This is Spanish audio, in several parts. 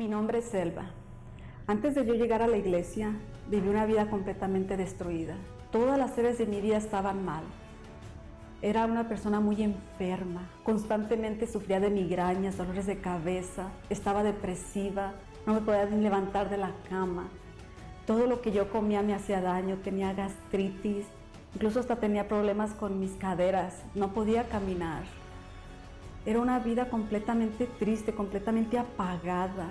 Mi nombre es Selva. Antes de yo llegar a la iglesia, viví una vida completamente destruida. Todas las áreas de mi vida estaban mal. Era una persona muy enferma. Constantemente sufría de migrañas, dolores de cabeza, estaba depresiva, no me podía ni levantar de la cama. Todo lo que yo comía me hacía daño, tenía gastritis, incluso hasta tenía problemas con mis caderas, no podía caminar. Era una vida completamente triste, completamente apagada.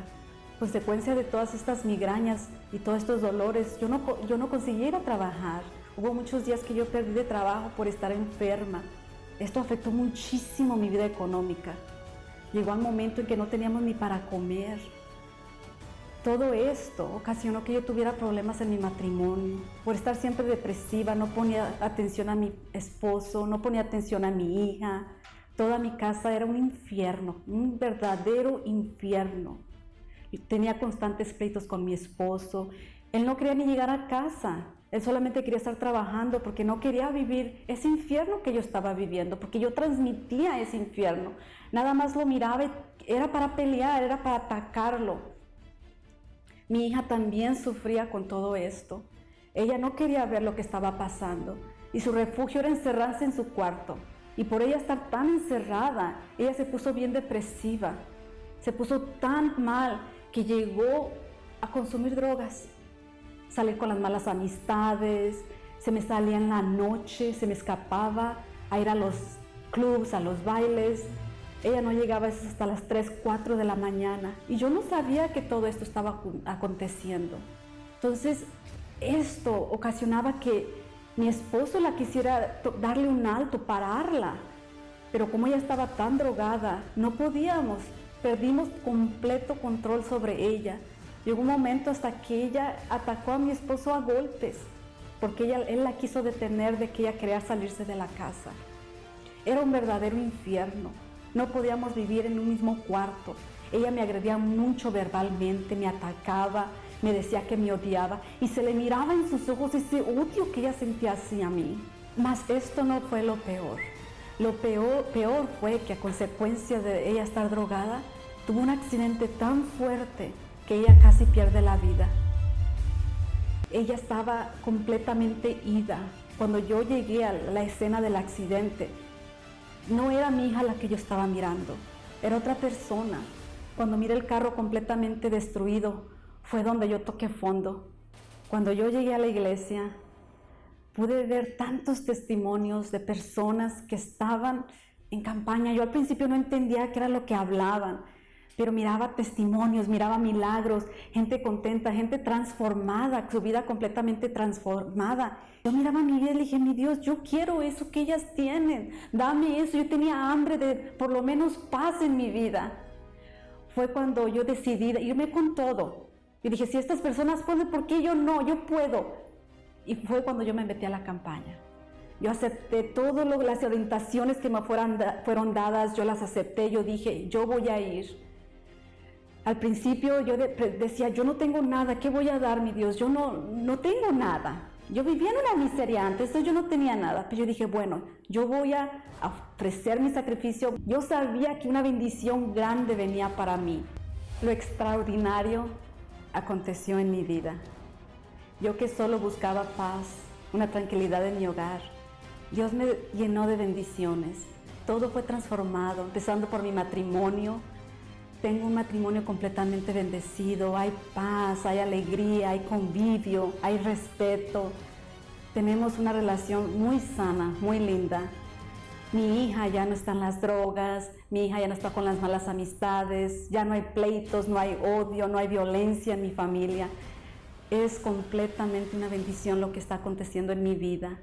Consecuencia de todas estas migrañas y todos estos dolores, yo no conseguía ir a trabajar. Hubo muchos días que yo perdí de trabajo por estar enferma. Esto afectó muchísimo mi vida económica. Llegó un momento en que no teníamos ni para comer. Todo esto ocasionó que yo tuviera problemas en mi matrimonio. Por estar siempre depresiva, no ponía atención a mi esposo, no ponía atención a mi hija. Toda mi casa era un infierno, un verdadero infierno. Tenía constantes pleitos con mi esposo. Él no quería ni llegar a casa. Él solamente quería estar trabajando porque no quería vivir ese infierno que yo estaba viviendo, porque yo transmitía ese infierno. Nada más lo miraba y era para pelear, era para atacarlo. Mi hija también sufría con todo esto. Ella no quería ver lo que estaba pasando y su refugio era encerrarse en su cuarto. Y por ella estar tan encerrada, ella se puso bien depresiva. Se puso tan mal que llegó a consumir drogas. Salir con las malas amistades, se me salía en la noche, se me escapaba a ir a los clubs, a los bailes. Ella no llegaba hasta las 3, 4 de la mañana y yo no sabía que todo esto estaba aconteciendo. Entonces, esto ocasionaba que mi esposo la quisiera darle un alto, pararla, pero como ella estaba tan drogada, no podíamos, perdimos completo control sobre ella. Llegó un momento hasta que ella atacó a mi esposo a golpes, porque él la quiso detener de que ella quería salirse de la casa. Era un verdadero infierno. No podíamos vivir en un mismo cuarto. Ella me agredía mucho verbalmente, me atacaba, me decía que me odiaba y se le miraba en sus ojos ese odio que ella sentía hacia mí. Mas esto no fue lo peor. Lo peor fue que a consecuencia de ella estar drogada, tuvo un accidente tan fuerte que ella casi pierde la vida. Ella estaba completamente ida. Cuando yo llegué a la escena del accidente, no era mi hija la que yo estaba mirando, era otra persona. Cuando miré el carro completamente destruido, fue donde yo toqué fondo. Cuando yo llegué a la iglesia, pude ver tantos testimonios de personas que estaban en campaña. Yo al principio no entendía qué era lo que hablaban, pero miraba testimonios, miraba milagros, gente contenta, gente transformada, su vida completamente transformada. Yo miraba mi vida y le dije, mi Dios, yo quiero eso que ellas tienen, dame eso. Yo tenía hambre de por lo menos paz en mi vida. Fue cuando yo decidí irme con todo. Y dije, si estas personas pueden, ¿por qué yo no? Yo puedo. Y fue cuando yo me metí a la campaña. Yo acepté todas las orientaciones que me fueron dadas, yo las acepté. Yo dije, yo voy a ir. Al principio yo decía, yo no tengo nada, ¿qué voy a dar, mi Dios? Yo no tengo nada. Yo vivía en una miseria antes, entonces yo no tenía nada. Pero yo dije, bueno, yo voy a ofrecer mi sacrificio. Yo sabía que una bendición grande venía para mí. Lo extraordinario aconteció en mi vida. Yo que solo buscaba paz, una tranquilidad en mi hogar, Dios me llenó de bendiciones. Todo fue transformado, empezando por mi matrimonio. Tengo un matrimonio completamente bendecido, hay paz, hay alegría, hay convivio, hay respeto. Tenemos una relación muy sana, muy linda. Mi hija ya no está en las drogas, mi hija ya no está con las malas amistades, ya no hay pleitos, no hay odio, no hay violencia en mi familia. Es completamente una bendición lo que está aconteciendo en mi vida.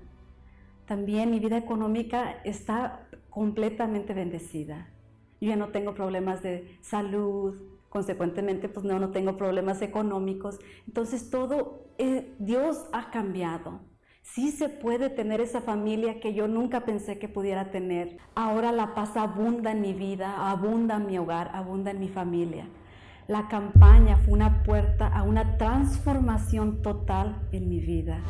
También mi vida económica está completamente bendecida. Yo ya no tengo problemas de salud, consecuentemente pues no tengo problemas económicos. Entonces Dios ha cambiado. Sí se puede tener esa familia que yo nunca pensé que pudiera tener. Ahora la paz abunda en mi vida, abunda en mi hogar, abunda en mi familia. La campaña fue una puerta a una transformación total en mi vida.